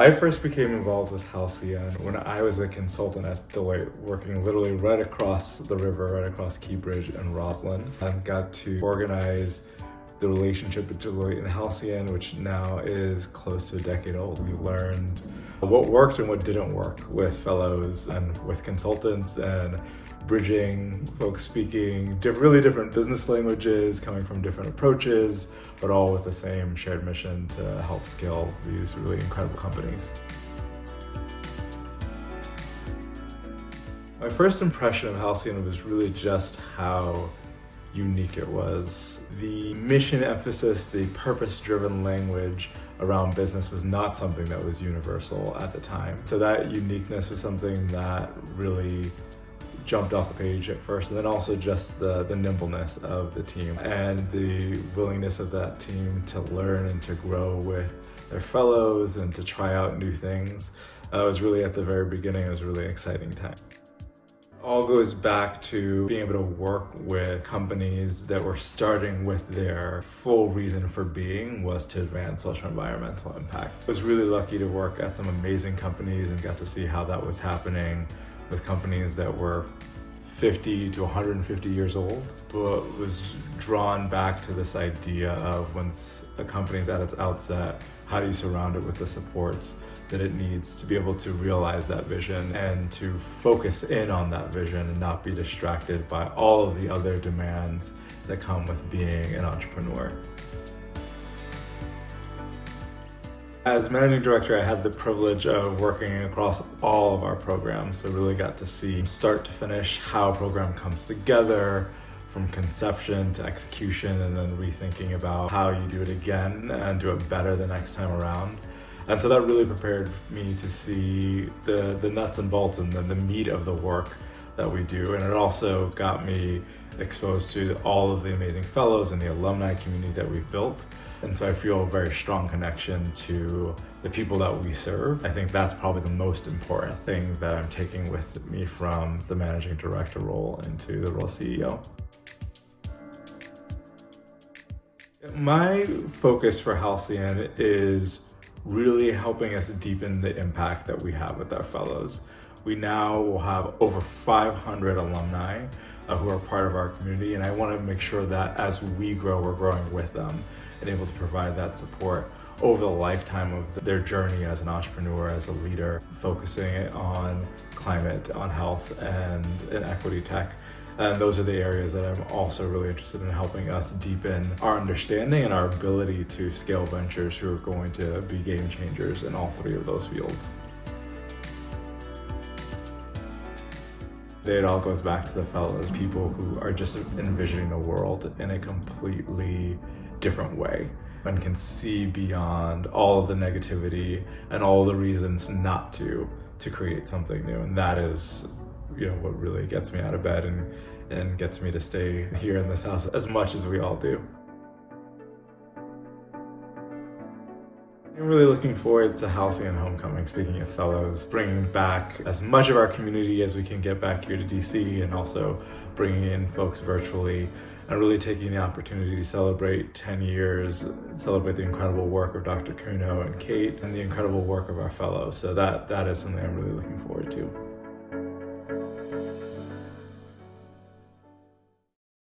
I first became involved with Halcyon when I was a consultant at Deloitte, working literally right across the river, right across Keybridge and Roslyn, and got to organize the relationship with Deloitte and Halcyon, which now is close to a decade old. We learned what worked and what didn't work with fellows and with consultants, and bridging folks speaking really different business languages, coming from different approaches, but all with the same shared mission to help scale these really incredible companies. My first impression of Halcyon was really just how unique it was. The mission emphasis, the purpose-driven language around business was not something that was universal at the time. So that uniqueness was something that really jumped off the page at first, and then also just the nimbleness of the team and the willingness of that team to learn and to grow with their fellows and to try out new things. It was really at the very beginning, it was a really exciting time. All goes back to being able to work with companies that were starting with their full reason for being was to advance social environmental impact. I was really lucky to work at some amazing companies and got to see how that was happening with companies that were 50 to 150 years old, but was drawn back to this idea of once a company's at its outset, how do you surround it with the supports that it needs to be able to realize that vision and to focus in on that vision and not be distracted by all of the other demands that come with being an entrepreneur. As managing director, I had the privilege of working across all of our programs, so really got to see start to finish how a program comes together, from conception to execution, and then rethinking about how you do it again and do it better the next time around. And so that really prepared me to see the nuts and bolts and the meat of the work that we do. And it also got me exposed to all of the amazing fellows and the alumni community that we've built. And so I feel a very strong connection to the people that we serve. I think that's probably the most important thing that I'm taking with me from the managing director role into the role of CEO. My focus for Halcyon is really helping us deepen the impact that we have with our fellows. We now will have over 500 alumni who are part of our community, and I want to make sure that as we grow, we're growing with them and able to provide that support over the lifetime of their journey as an entrepreneur, as a leader, focusing on climate, on health, and in equity tech. And those are the areas that I'm also really interested in helping us deepen our understanding and our ability to scale ventures who are going to be game changers in all three of those fields. It all goes back to the fellows, people who are just envisioning the world in a completely different way and can see beyond all of the negativity and all the reasons not to create something new. And that is what really gets me out of bed and gets me to stay here in this house as much as we all do. I'm really looking forward to Halcyon Homecoming, speaking of fellows, bringing back as much of our community as we can get back here to DC, and also bringing in folks virtually and really taking the opportunity to celebrate 10 years, celebrate the incredible work of Dr. Kuno and Kate and the incredible work of our fellows. So that is something I'm really looking forward to.